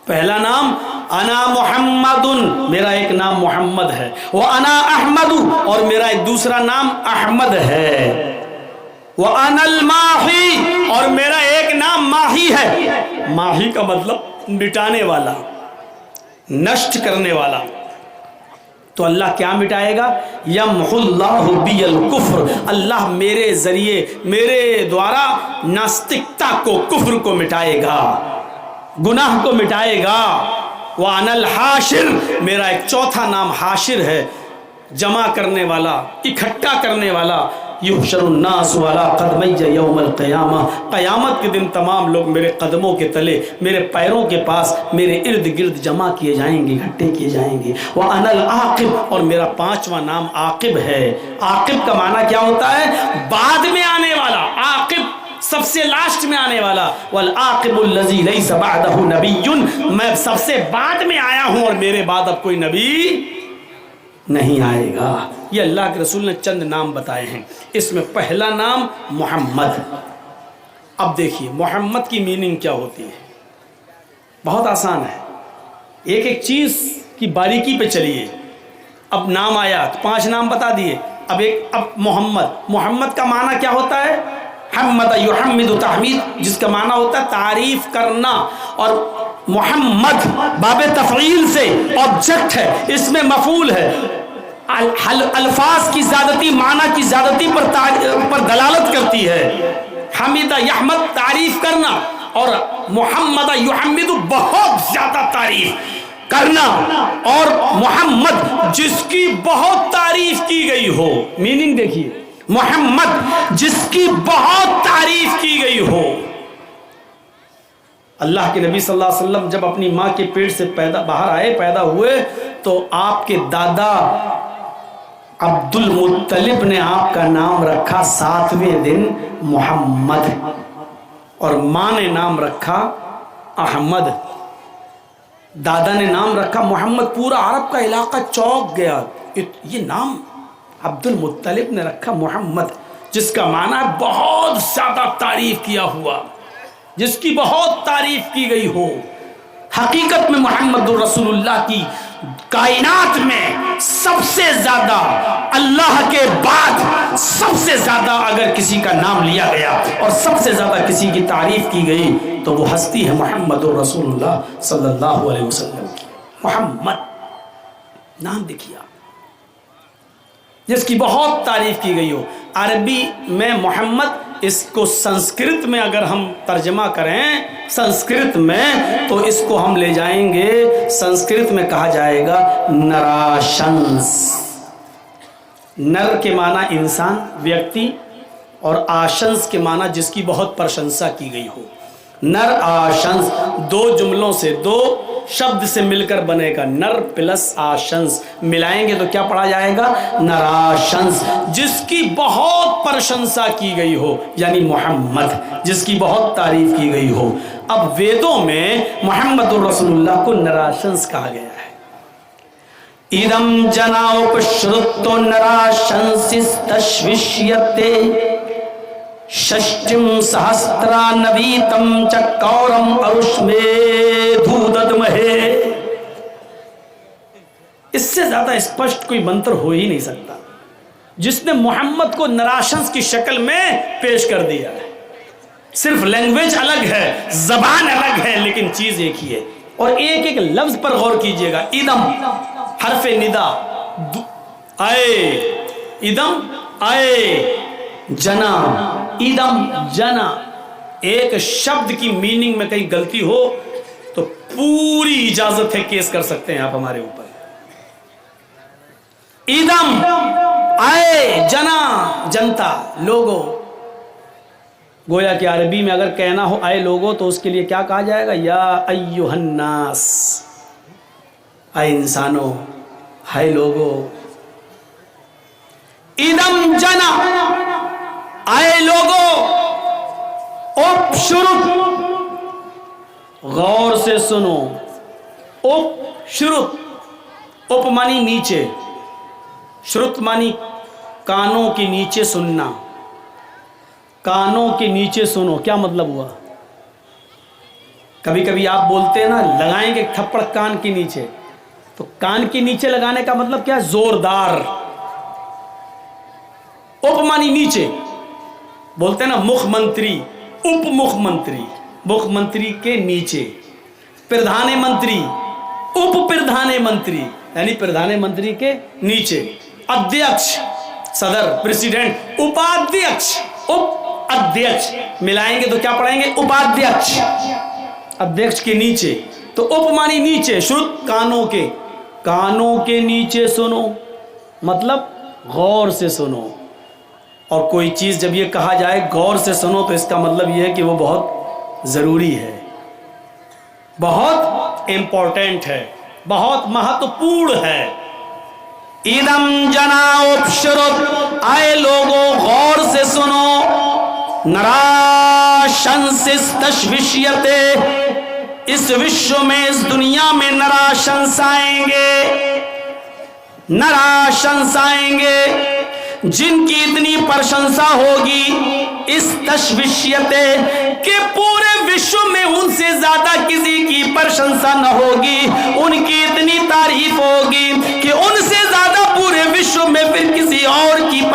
پہلا نام انا محمد، میرا ایک نام محمد ہے، وانا احمد، اور میرا ایک دوسرا نام احمد ہے، وانا الماحی، اور میرا ایک نام ماہی ہے۔ ماہی کا مطلب مٹانے والا، نشٹ کرنے والا۔ تو اللہ کیا مٹائے گا؟ یمحو اللہ بی الکفر، اللہ میرے ذریعے، میرے دوارا ناستکتا کو، کفر کو مٹائے گا، گناہ کو مٹائے گا۔ وَأَنَا الْحَاشِرُ، میرا ایک چوتھا نام حاشر ہے، جمع کرنے والا، اکٹھا کرنے والا۔ یحشر الناس علی قدمی یوم القیامہ، قیامت کے دن تمام لوگ میرے قدموں کے تلے، میرے پیروں کے پاس، میرے ارد گرد جمع کیے جائیں گے، اکٹھے کیے جائیں گے۔ وَأَنَا الْعَاقِبُ، اور میرا 5واں نام عاقب ہے۔ عاقب کا معنی کیا ہوتا ہے؟ بعد میں آنے والا، عاقب سب سے لاسٹ میں آنے والا۔ والعاقب الذی لیس بعدہ نبی، میں سب سے بعد میں آیا ہوں اور میرے بعد اب کوئی نبی نہیں آئے گا۔ یہ اللہ کے رسول نے چند نام بتائے ہیں، اس میں پہلا نام محمد۔ اب دیکھیے محمد کی میننگ کیا ہوتی ہے، بہت آسان ہے، ایک ایک چیز کی باریکی پہ چلیے۔ اب نام آیا تو 5 نام بتا دیے، اب محمد، محمد کا معنی کیا ہوتا ہے؟ حمد یحمد تحمید، جس کا معنی ہوتا ہے تعریف کرنا، اور محمد باب تفعیل سے آبجیکٹ ہے، اس میں مفعول ہے، الفاظ کی زیادتی معنی کی زیادتی پر دلالت کرتی ہے۔ حمد یحمد تعریف کرنا، اور محمد یحمد بہت زیادہ تعریف کرنا، اور محمد جس کی بہت تعریف کی گئی ہو، میننگ دیکھیے، محمد جس کی بہت تعریف کی گئی ہو۔ اللہ کے نبی صلی اللہ علیہ وسلم جب اپنی ماں کے پیٹ سے باہر آئے، پیدا ہوئے، تو آپ کے دادا عبد المطلب نے آپ کا نام رکھا 7ویں دن محمد، اور ماں نے نام رکھا احمد۔ دادا نے نام رکھا محمد، پورا عرب کا علاقہ چونک گیا، یہ نام عبد المطلب نے رکھا محمد، جس کا معنی ہے بہت زیادہ تعریف کیا ہوا، جس کی بہت تعریف کی گئی ہو۔ حقیقت میں محمد رسول اللہ کی کائنات میں سب سے زیادہ، اللہ کے بعد سب سے زیادہ اگر کسی کا نام لیا گیا اور سب سے زیادہ کسی کی تعریف کی گئی تو وہ ہستی ہے محمد رسول اللہ صلی اللہ علیہ وسلم کی۔ محمد نام دیکھیے، جس کی بہت تعریف کی گئی ہو۔ عربی میں محمد، اس کو سنسکرت میں اگر ہم ترجمہ کریں سنسکرت میں، تو اس کو ہم لے جائیں گے، سنسکرت میں کہا جائے گا نراشنس۔ نر کے معنی انسان، ویکتی، اور آشنس کے معنی جس کی بہت پرشنسا کی گئی ہو۔ نر آشنس دو جملوں سے، دو شبد سے مل کر بنے گا، نر پلس آشنس، ملائیں گے تو کیا پڑھا جائے گا؟ نراشنس، جس کی بہت پرشنسا کی گئی ہو، یعنی محمد جس کی بہت تعریف کی گئی ہو۔ اب ویدوں میں محمد رسول اللہ کو نراشنس کہا گیا ہے۔ ادم جناوپشرتو نراشنسس تشوشیتے ششٹم سہسرا نویتم چکورم ارشمیدھوددمہے۔ اس سے زیادہ اسپشٹ کوئی منتر ہو ہی نہیں سکتا، جس نے محمد کو نراشنس کی شکل میں پیش کر دیا ہے۔ صرف لینگویج الگ ہے، زبان الگ ہے، لیکن چیز ایک ہی ہے۔ اور ایک ایک لفظ پر غور کیجئے گا۔ ادم حرف ندا، آئے، ادم آئے، جنا، ادم جنا۔ ایک شبد کی میننگ میں کہیں غلطی ہو تو پوری اجازت ہے، کیس کر سکتے ہیں آپ ہمارے اوپر۔ ادم آئے، جنا جنتا، لوگو۔ گویا کہ عربی میں اگر کہنا ہو آئے لوگو تو اس کے لیے کیا کہا جائے گا؟ یا ایھا الناس، اے انسانوں، ہے لوگو۔ ادم جنا، آئے لوگو، اپ شرط، غور سے سنو، اپ شرط، اپ مانی نیچے، شرط مانی کانوں کے نیچے سننا، کانوں کے نیچے سنو۔ کیا مطلب ہوا؟ کبھی کبھی آپ بولتے ہیں نا لگائیں گے تھپڑ کان کے نیچے، تو کان کے نیچے لگانے کا مطلب کیا ہے؟ زوردار۔ اپ مانی نیچے، بولتے ہیں نا مکھ منتری، اپ مکھ منتری، مکھ منتری کے نیچے، پردھان منتری، اپ پردھان منتری، یعنی پردھان منتری کے نیچے، ادھیکش صدر پریسیڈنٹ، اپادھیکش، اپ ادھیکش، ملائیں گے تو کیا پڑھیں گے؟ اپادھیکش، ادھیکش کے نیچے۔ تو اپ مانی نیچے، شرط کانوں کے، کانوں کے نیچے سنو، مطلب غور سے سنو۔ اور کوئی چیز جب یہ کہا جائے غور سے سنو تو اس کا مطلب یہ ہے کہ وہ بہت ضروری ہے، بہت امپورٹنٹ ہے، بہت مہتوپورن ہے۔ ادم جنا اپشرت، آئے لوگوں غور سے سنو، نراشنسس تشوشیتے، اس وشو میں، اس دنیا میں نراشنس آئیں گے، نراشنس آئیں گے، جن کی اتنی پرشنسا ہوگی، اس تشوشیتے کہ پورے وشو میں ان سے زیادہ کسی کی پرشنسا نہ ہوگی، ان کی اتنی تعریف ہوگی کہ ان سے زیادہ پورے وشو میں پھر کسی اور کی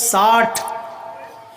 60,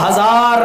1000,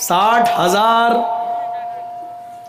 60,000।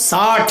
60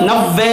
90,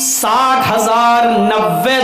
60,000 90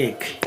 1।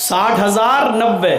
60,000 90।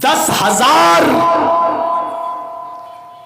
10,000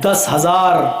10,000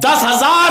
10,000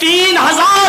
3,000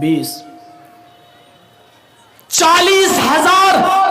20। 40,000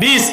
20।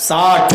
60।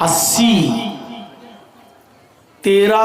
80। 13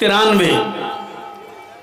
93।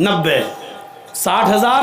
90। 60,000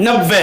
90।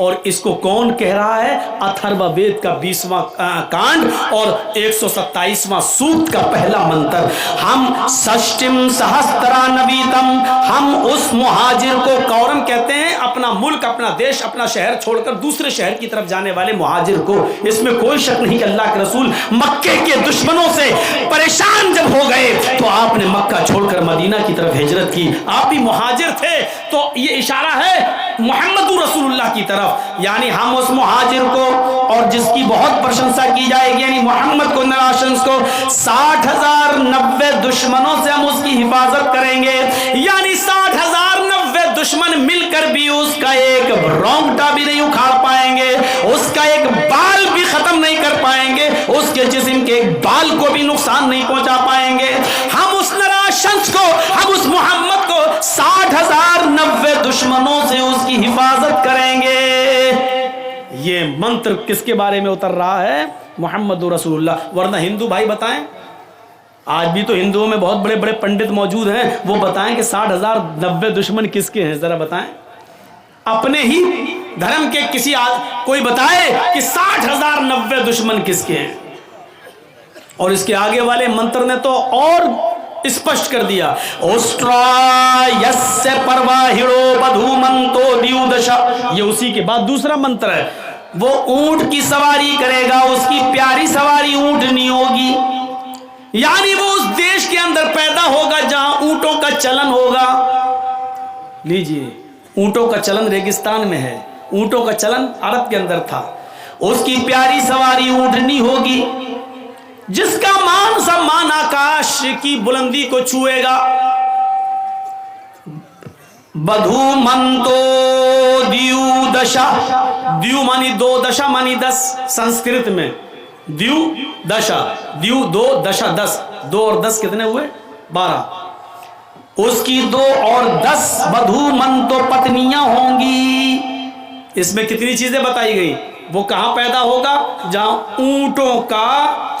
اور اس کو کون کہہ رہا ہے؟ اتھرو وید کا 20واں کانڈ اور 127واں سوکت کا پہلا منتر. ہم سشٹم سہسترا نویتم، ہم اس مہاجر کو، کورم کہتے ہیں اپنا ملک، اپنا دیش، اپنا شہر چھوڑ کر دوسرے شہر کی طرف جانے والے مہاجر کو. اس میں کوئی شک نہیں کہ اللہ کے رسول مکے کے دشمنوں سے پریشان جب ہو گئے تو آپ نے مکہ چھوڑ کر مدینہ کی طرف ہجرت کی. آپ بھی مہاجر تھے، تو یہ اشارہ ہے محمد رسول اللہ کی طرف. یعنی ہم اس مہاجر کو، اور جس کی بہت پرشنسا کی جائے گی، یعنی محمد کو، نراشنس کو، 60,090 دشمنوں سے ہم اس کی حفاظت کریں گے. یعنی 60,090 دشمن مل کر بھی اس کا ایک رونگٹا بھی نہیں اکھاڑ پائیں گے، اس کا ایک بال بھی ختم نہیں کر پائیں گے، اس کے جسم کے ایک بال کو بھی نقصان نہیں پہنچا پائیں گے. ہم اس نراشنس کو، ہم اس محمد کو 60,090 دشمنوں سے اس کی حفاظت کریں گے. یہ منتر کس کے بارے میں اتر رہا ہے؟ محمد رسول اللہ. ورنہ ہندو بھائی بتائیں، آج بھی تو ہندوؤں میں بہت بڑے بڑے پنڈت موجود ہیں، وہ بتائیں کہ 60,090 دشمن کس کے ہیں، ذرا بتائیں. اپنے ہی دھرم کے کسی کوئی بتائے کہ 60,090 دشمن کس کے ہیں. اور اس کے آگے والے منتر نے تو اور اسپشٹ کر دیا. اوسٹرایس پرواہڑو بدھومنتو دیودشا. یہ اسی کے بعد دوسرا منتر ہے. وہ اونٹ کی سواری کرے گا، اس کی پیاری سواری اونٹنی ہوگی. یعنی وہ اس دیش کے اندر پیدا ہوگا جہاں اونٹوں کا چلن ہوگا. لیجئے، اونٹوں کا چلن ریگستان میں ہے، اونٹوں کا چلن عرب کے اندر تھا. اس کی پیاری سواری اونٹنی ہوگی جس کا مان سمان آکاش کی بلندی کو چھوئے گا. بدھو منتو دیو دشا. دیو مانی دو، دشا مانی 10. سنسکرت میں دیو دشا، دیو 2، دشا 10. 2 اور 10 کتنے ہوئے؟ 12. اس کی 2 اور 10 بدھو منتو پتنیاں ہوں گی. اس میں کتنی چیزیں بتائی گئی؟ وہ کہاں پیدا ہوگا؟ جہاں اونٹوں کا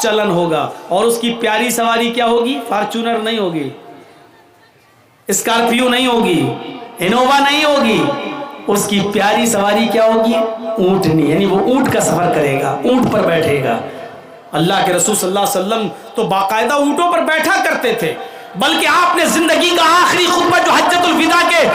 چلن ہوگا. اور اس کی پیاری سواری کیا ہوگی؟ فارچونر نہیں ہوگی، اسکارپیو نہیں ہوگی، انووا نہیں ہوگی. اس کی پیاری سواری کیا ہوگی؟ اونٹنی. یعنی وہ اونٹ کا سفر کرے گا، اونٹ پر بیٹھے گا. اللہ کے رسول صلی اللہ علیہ وسلم تو باقاعدہ اونٹوں پر بیٹھا کرتے تھے، بلکہ آپ نے زندگی کا آخری خطبہ جو حجۃ الوداع کے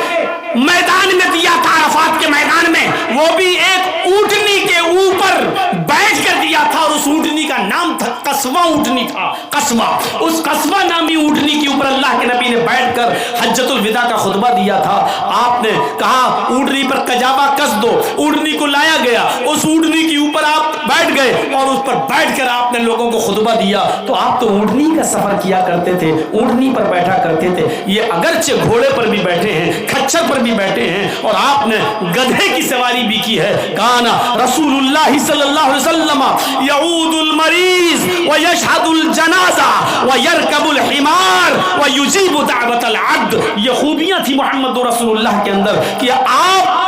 میدان میں دیا تھا، عرفات کے میدان میں، وہ بھی ایک اونٹنی کے اوپر بیٹھ کر دیا تھا. اور اس اونٹنی کا نام تھا قصوہ اونٹنی تھا. قصوہ، اس قصوہ نامی اونٹنی کے اوپر اللہ کے نبی نے بیٹھ کر حجۃ الوداع کا خطبہ دیا تھا. آپ نے کہا اونٹنی پر کجاوا کس دو. اونٹنی کو لایا گیا، اس اونٹنی کے اوپر آپ بیٹھ گئے اور اس پر بیٹھ کر آپ نے لوگوں کو خطبہ دیا. تو آپ تو اونٹنی کا سفر کیا کرتے تھے، اونٹنی پر بیٹھا کرتے تھے. یہ اگرچہ گھوڑے پر بھی بیٹھے ہیں، کھچر پر بھی بیٹھے ہیں، اور آپ نے گدھے کی سواری بھی کی ہے. کانا رسول اللہ صلی اللہ علیہ وسلم یعود المریض ویشہد الجنازہ ویرکب الحمار ویجیب دعوت العبد. یہ خوبیاں تھی محمد رسول اللہ کے اندر کہ آپ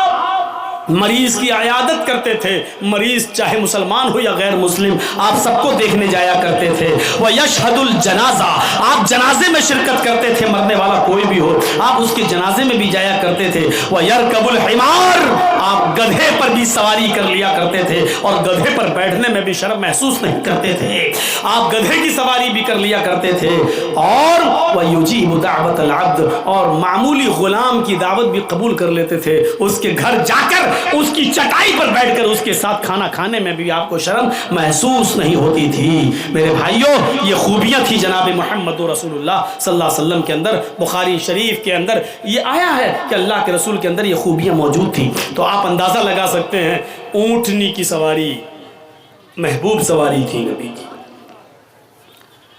مریض کی عیادت کرتے تھے. مریض چاہے مسلمان ہو یا غیر مسلم، آپ سب کو دیکھنے جایا کرتے تھے. وَيَشْهَدُ الْجَنَازَةَ. آپ جنازے میں شرکت کرتے تھے، مرنے والا کوئی بھی ہو آپ اس کے جنازے میں بھی جایا کرتے تھے. وَيَرْكَبُ الْحِمَارَ. آپ گدھے پر بھی سواری کر لیا کرتے تھے، اور گدھے پر بیٹھنے میں بھی شرم محسوس نہیں کرتے تھے. آپ گدھے کی سواری بھی کر لیا کرتے تھے. اور وَيُجِيبُ دَعْوَةَ الْعَبْدِ. اور معمولی غلام کی دعوت بھی قبول کر لیتے تھے. اس کے گھر جا کر اس کی چٹائی پر بیٹھ کر اس کے ساتھ کھانا کھانے میں بھی آپ کو شرم محسوس نہیں ہوتی تھی. میرے بھائیوں، یہ خوبیاں تھی جناب محمد رسول اللہ صلی اللہ علیہ وسلم کے اندر. بخاری شریف کے اندر یہ آیا ہے کہ اللہ کے رسول کے اندر یہ خوبیاں موجود تھیں. تو آپ اندازہ لگا سکتے ہیں اونٹنی کی سواری محبوب سواری تھی نبی کی.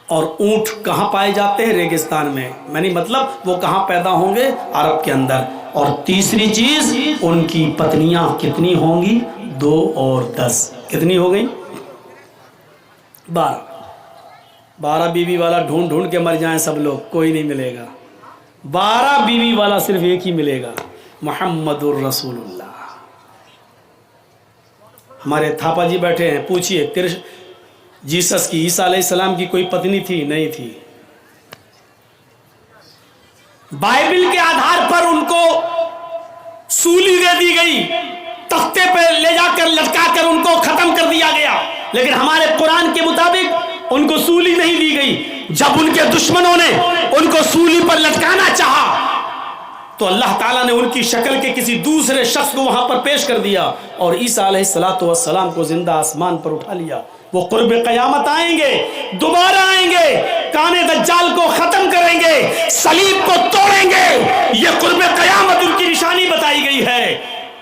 اور اونٹ کہاں پائے جاتے ہیں؟ ریگستان میں. یعنی مطلب وہ کہاں پیدا ہوں گے؟ عرب کے اندر. اور تیسری چیز، ان کی پتنیاں کتنی ہوں گی؟ 2 اور 10. کتنی ہو گئی؟ 12. 12 بیوی والا ڈھونڈ ڈھونڈ کے مر جائیں سب لوگ، کوئی نہیں ملے گا. 12 بیوی والا صرف ایک ہی ملے گا، محمد الرسول اللہ. ہمارے تھاپا جی بیٹھے ہیں، پوچھئے جیسس کی، عیسیٰ علیہ السلام کی کوئی پتنی تھی؟ نہیں تھی. بائبل کے آدھار پر ان کو سولی دے دی گئی. تختے پہ لے جا کر لٹکا کر ان کو ختم کر دیا گیا، لیکن ہمارے قرآن کے مطابق ان کو سولی نہیں دی گئی۔ جب ان کے دشمنوں نے ان کو سولی پر لٹکانا چاہا تو اللہ تعالیٰ نے ان کی شکل کے کسی دوسرے شخص کو وہاں پر پیش کر دیا اور عیسیٰ علیہ السلام کو زندہ آسمان پر اٹھا لیا۔ وہ قرب قیامت آئیں گے، دوبارہ آئیں گے، کانے دجال کو ختم کریں گے، صلیب کو توڑیں گے۔ یہ قرب قیامت ان کی نشانی بتائی گئی ہے۔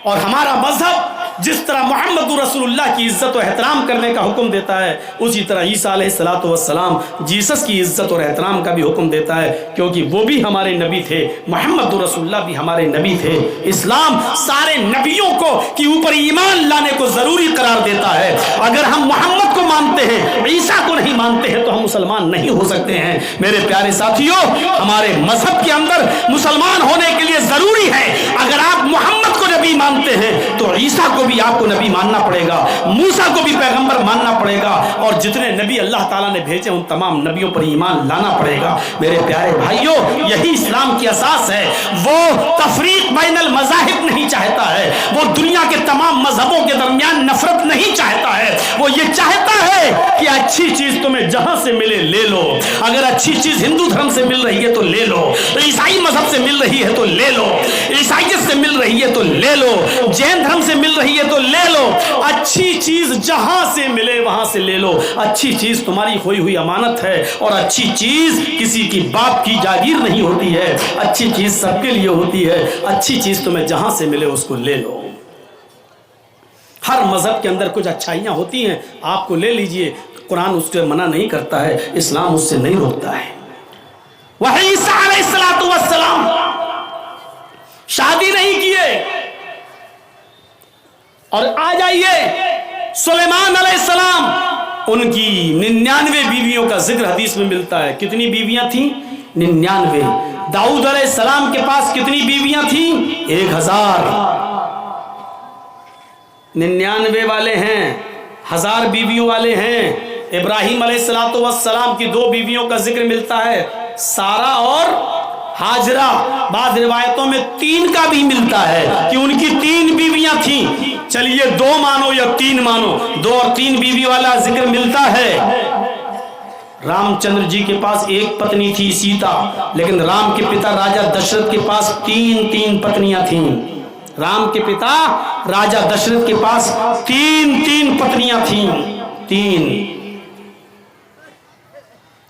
اور ہمارا مذہب جس طرح محمد رسول اللہ کی عزت و احترام کرنے کا حکم دیتا ہے، اسی طرح عیسیٰ علیہ السلام جیسس کی عزت اور احترام کا بھی حکم دیتا ہے، کیونکہ وہ بھی ہمارے نبی تھے، محمد رسول اللہ بھی ہمارے نبی تھے۔ اسلام سارے نبیوں کو کے اوپر ایمان لانے کو ضروری قرار دیتا ہے۔ اگر ہم محمد کو مانتے ہیں، عیسیٰ کو نہیں مانتے ہیں، تو ہم مسلمان نہیں ہو سکتے ہیں۔ میرے پیارے ساتھیوں، ہمارے مذہب کے اندر مسلمان ہونے کے لیے ضروری ہے، اگر آپ محمد کو نبی مانتے ہیں تو عیسیٰ کو بھی آپ کو نبی ماننا پڑے گا، موسیٰ کو بھی پیغمبر ماننا پڑے گا، اور جتنے نبی اللہ تعالیٰ نے بھیجے ان تمام نبیوں پر ایمان لانا پڑے گا۔ میرے پیارے بھائیوں، یہی اسلام کی اساس ہے۔ وہ تفریق بین المذاہب نہیں چاہتا ہے، وہ دنیا کے تمام مذہبوں کے درمیان نفرت نہیں چاہتا ہے۔ وہ یہ چاہتا ہے کہ اچھی چیز تمہیں جہاں سے ملے لے لو۔ اگر اچھی چیز ہندو دھرم سے مل رہی ہے تو لے لو، عیسائی مذہب سے مل رہی ہے تو لے لو، عیسائیت سے مل رہی ہے تو لے لو، جین دھرم سے مل رہی ہے تو لے لو۔ اچھی چیز جہاں سے ملے وہاں سے لے لو۔ اچھی چیز تمہاری کھوئی ہوئی امانت ہے، اور اچھی چیز کسی کی باپ کی جاگیر نہیں ہوتی ہے، اچھی چیز سب کے لیے ہوتی ہے۔ اچھی چیز تمہیں جہاں سے ملے اس کو لے لو۔ ہر مذہب کے اندر کچھ اچھائیاں ہوتی ہیں، آپ کو لے لیجئے، قرآن اس سے منع نہیں کرتا ہے، اسلام اس سے نہیں روکتا ہے۔ وہ عیسیٰ علیہ السلام شادی نہیں کیے، اور آ جائیے سلیمان علیہ السلام، ان کی 99 بیویوں کا ذکر حدیث میں ملتا ہے۔ کتنی بیویاں تھیں؟ 99۔ داؤد علیہ السلام کے پاس کتنی بیویاں تھیں؟ 1000۔ 99 والے ہیں، 1000 بیویوں والے ہیں۔ ابراہیم علیہ السلام کی 2 بیویوں کا ذکر ملتا ہے، سارہ اور ہاجرہ۔ بعض روایتوں میں 3 کا بھی ملتا ہے کہ ان کی 3 بیویاں تھیں۔ چلیے 2 مانو یا 3 مانو، 2 اور 3 بیوی والا ذکر ملتا ہے۔ رام چندر جی کے پاس 1 پتنی تھی سیتا، لیکن رام کے پتا راجہ دشرت کے پاس 3 پتنیاں تھیں۔ رام کے پتا راجہ دشرت کے پاس 3 پتنیاں تھیں، 3۔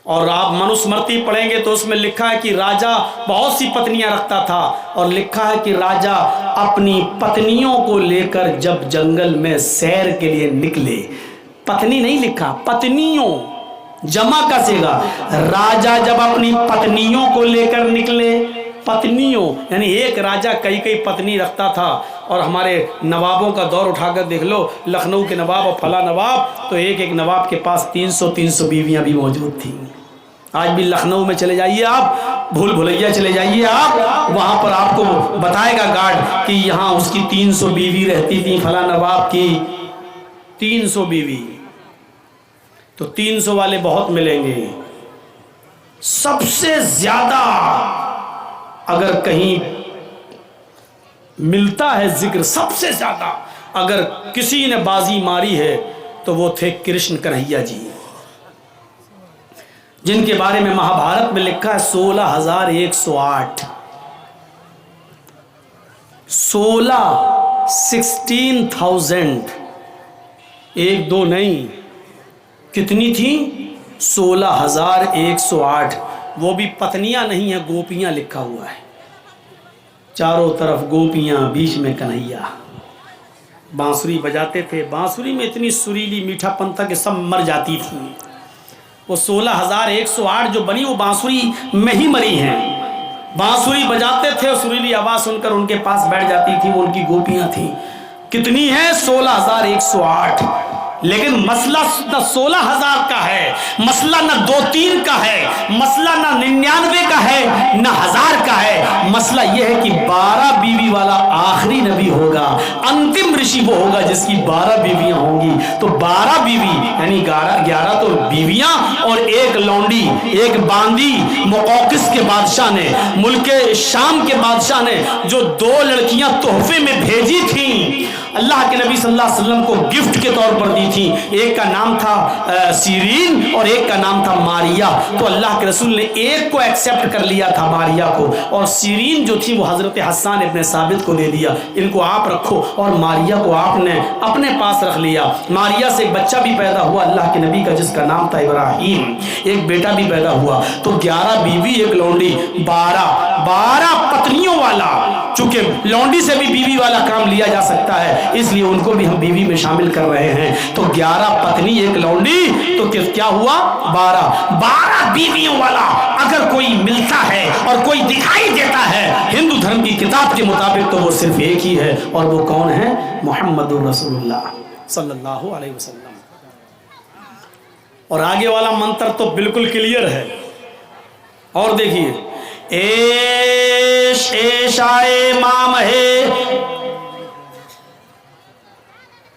اور آپ منوسمرتی پڑھیں گے تو اس میں لکھا ہے کہ راجہ بہت سی پتنیاں رکھتا تھا، اور لکھا ہے کہ راجہ اپنی پتنیوں کو لے کر جب جنگل میں سیر کے لیے نکلے، پتنی نہیں لکھا، پتنیوں، جمع کا صیغہ، راجہ جب اپنی پتنیوں کو لے کر نکلے، پتنیوں یعنی ایک راجہ کئی پتنی رکھتا تھا۔ اور ہمارے نوابوں کا دور اٹھا کر دیکھ لو، لکھنؤ کے نواب اور فلاں نواب، تو ایک نواب کے پاس 300 بیویاں بھی موجود تھیں۔ آج بھی لکھنؤ میں چلے جائیے آپ، بھول بھلیا چلے جائیے آپ، وہاں پر آپ کو بتائے گا گارڈ کہ یہاں اس کی 300 بیوی رہتی تھی، فلاں نواب کی 300 بیوی۔ تو 300 والے بہت ملیں گے۔ سب سے زیادہ اگر کہیں ملتا ہے ذکر، سب سے زیادہ اگر کسی نے بازی ماری ہے تو وہ تھے کرشن کنہیا جی، جن کے بارے میں مہابھارت میں لکھا ہے 16,108، 16,000، 1 2 نہیں، کتنی تھی؟ 16,108۔ وہ بھی پتنیاں نہیں ہیں، گوپیاں لکھا ہوا ہے، چاروں طرف گوپیاں، بیچ میں کنہیا۔ بانسری بجاتے تھے، بانسری میں اتنی سریلی میٹھا پن تھا کہ سب مر جاتی تھی۔ وہ 16,108 جو بنی وہ بانسری میں ہی مری ہیں۔ بانسری بجاتے تھے اور سریلی آواز سن کر ان کے پاس بیٹھ جاتی تھی، وہ ان کی گوپیاں تھیں۔ کتنی ہیں؟ 16,108۔ لیکن مسئلہ نہ 16,000 کا ہے، مسئلہ نہ 2-3 کا ہے، مسئلہ نہ 99 کا ہے، نہ 1000 کا ہے۔ مسئلہ یہ ہے کہ 12 بیوی والا آخری نبی ہوگا، انتم رشی وہ ہوگا جس کی 12 بیویاں ہوں گی۔ تو 12 بیوی یعنی 11 تو بیویاں اور 1 لونڈی، 1 باندی مقوقس کے بادشاہ نے، ملک شام کے بادشاہ نے جو 2 لڑکیاں تحفے میں بھیجی تھیں، اللہ کے نبی صلی اللہ علیہ وسلم کو گفٹ کے طور پر دی تھی. ایک کا نام تھا سیرین اور ایک کا نام تھا ماریا. تو اللہ کے رسول نے ایک کو ایکسیپٹ کر لیا تھا, ماریا کو, اور سیرین جو تھی وہ حضرت حسان ابن ثابت کو دے دیا. ان کو آپ رکھو, اور ماریا کو آپ نے اپنے پاس رکھ لیا. ماریا سے ایک بچہ بھی پیدا ہوا اللہ کے نبی کا, جس کا نام تھا ابراہیم. ایک بیٹا بھی پیدا ہوا. تو 11 بیوی ایک لونڈی, 12 پتنیوں والا. چونکہ لونڈی سے بھی بیوی والا کام لیا جا سکتا ہے, اس لیے ان کو بھی ہم بیوی میں شامل کر رہے ہیں. تو 11 پتنی ایک لونڈی, تو کیا ہوا 12 بیویوں والا. اگر کوئی ملتا ہے اور کوئی دکھائی دیتا ہے ہندو دھرم کی کتاب کے مطابق, تو وہ صرف ایک ہی ہے, اور وہ کون ہے؟ محمد الرسول اللہ صلی اللہ علیہ وسلم. اور آگے والا منتر تو بالکل کلیئر ہے. اور دیکھیے, ایش ایشائے مام ہے,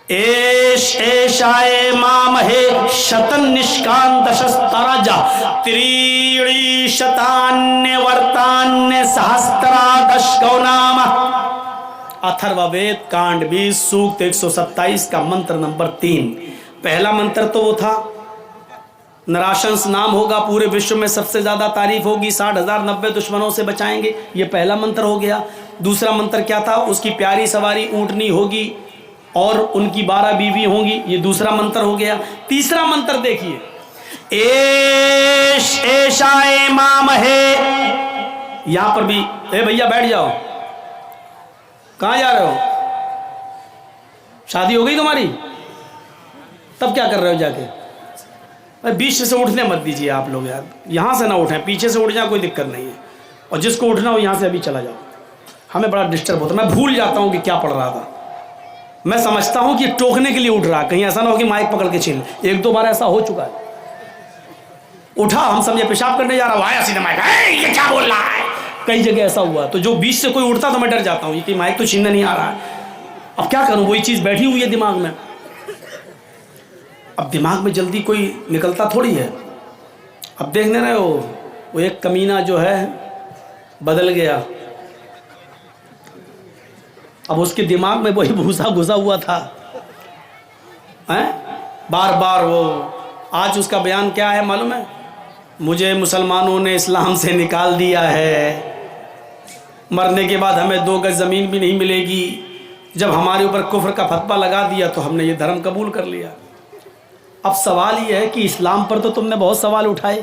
ایش ایشائے مام ہے, شتن نشکان دشستراجا تریڑی شتان ورتان سہسترا دشگونام. اتھروا وید کانڈ 20 سوکت 127 کا منتر نمبر 3. پہلا منتر تو وہ تھا نراشنس نام ہوگا, پورے وشو میں سب سے زیادہ تعریف ہوگی, 60,090 دشمنوں سے بچائیں گے. یہ پہلا منتر ہو گیا. دوسرا منتر کیا تھا؟ اس کی پیاری سواری اونٹنی ہوگی اور ان کی 12 بیوی ہوں گی. یہ دوسرا منتر ہو گیا. تیسرا منتر دیکھیے, ایش ایشائے مام ہے. یہاں پر بھی اے بھیا بیٹھ جاؤ, کہاں جا رہے ہو؟ شادی ہو گئی تمہاری؟ تب کیا کر رہے ہو جا کے؟ بیچ سے اٹھنے مت دیجیے آپ لوگ یار, یہاں سے نہ اٹھیں, پیچھے سے اٹھ جائیں کوئی دقت نہیں ہے, اور جس کو اٹھنا ہو یہاں سے ابھی چلا جاؤ. ہمیں بڑا ڈسٹرب ہوتا ہے, میں بھول جاتا ہوں کہ کیا پڑھ رہا تھا. میں سمجھتا ہوں کہ ٹوکنے کے لیے اٹھ رہا, کہیں ایسا نہ ہو کہ مائک پکڑ کے چھین. 1-2 بار ایسا ہو چکا ہے. اٹھا, ہم سمجھے پیشاب کرنے جا رہا, آیا سیدھا مائک, یہ کیا بول رہا ہے. کئی جگہ ایسا ہوا, تو جو بیچ سے کوئی اٹھتا تو میں ڈر جاتا ہوں کہ مائک تو چھیننے نہیں آ رہا ہے. اب کیا کروں, وہی چیز بیٹھی ہوئی ہے دماغ میں. اب دماغ میں جلدی کوئی نکلتا تھوڑی ہے. اب دیکھنے رہے ہو, وہ ایک کمینہ جو ہے بدل گیا. اب اس کے دماغ میں وہی بھوسا گھسا ہوا تھا, بار بار وہ. آج اس کا بیان کیا ہے معلوم ہے؟ مجھے مسلمانوں نے اسلام سے نکال دیا ہے, مرنے کے بعد ہمیں 2 گز زمین بھی نہیں ملے گی. جب ہمارے اوپر کفر کا فتویٰ لگا دیا تو ہم نے یہ دھرم قبول کر لیا. اب سوال یہ ہے کہ اسلام پر تو تم نے بہت سوال اٹھائے,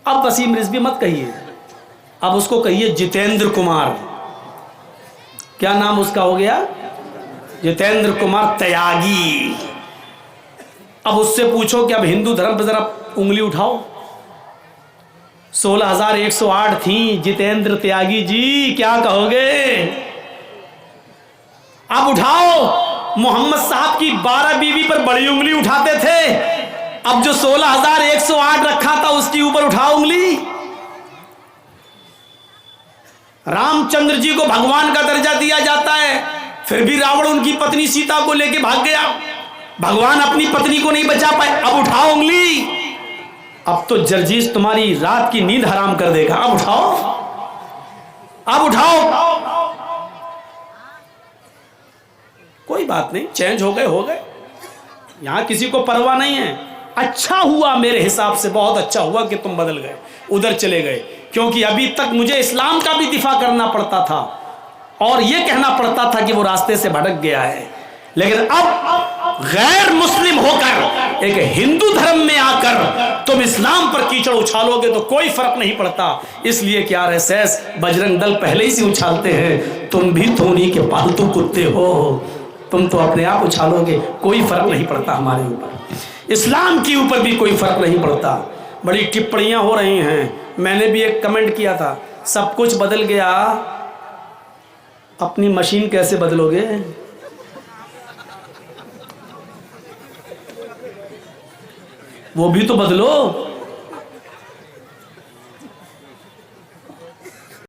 اب وسیم رضوی مت کہیے, اب اس کو کہیے جتیندر کمار. کیا نام اس کا ہو گیا؟ جتیندر کمار تیاگی. اب اس سے پوچھو کہ اب ہندو دھرم پہ ذرا انگلی اٹھاؤ. 16,108 تھیں. جتیندر تیاگی جی کیا کہو گے؟ اب اٹھاؤ. محمد صاحب کی 12 بیوی پر بڑی انگلی اٹھاتے تھے, اب جو 16,108 رکھا تھا اس کے اوپر اٹھاؤ انگلی. رام چندر جی کو بھگوان کا درجہ دیا جاتا ہے, پھر بھی راوڑ ان کی پتنی سیتا کو لے کے بھاگ گیا, بھگوان اپنی پتنی کو نہیں بچا پائے. اب اٹھاؤ انگلی. اب تو جرجیز تمہاری رات کی نیند حرام کر دے گا. اب اٹھاؤ, اب اٹھاؤ. کوئی بات نہیں, چینج ہو گئے, یہاں کسی کو پرواہ نہیں ہے. اچھا ہوا میرے حساب سے, بہت اچھا ہوا کہ تم بدل گئے, ادھر چلے گئے, کیونکہ ابھی تک مجھے اسلام کا بھی دفاع کرنا پڑتا تھا اور یہ کہنا پڑتا تھا کہ وہ راستے سے بھٹک گیا ہے. لیکن اب غیر مسلم ہو کر ایک ہندو دھرم میں آ کر تم اسلام پر کیچڑ اچھالو گے تو کوئی فرق نہیں پڑتا. اس لیے کہ RSS بجرنگ دل پہلے ہی سے اچھالتے ہیں, تم بھی تو انہی کے پالتو کتے ہو, تم تو اپنے آپ اچھالو گے, کوئی فرق نہیں پڑتا ہمارے اوپر. اسلام کے اوپر بھی کوئی فرق نہیں پڑتا. بڑی ٹپڑیاں ہو رہی ہیں. میں نے بھی ایک کمنٹ کیا تھا, سب کچھ بدل گیا, اپنی مشین کیسے بدلو گے؟ وہ بھی تو بدلو.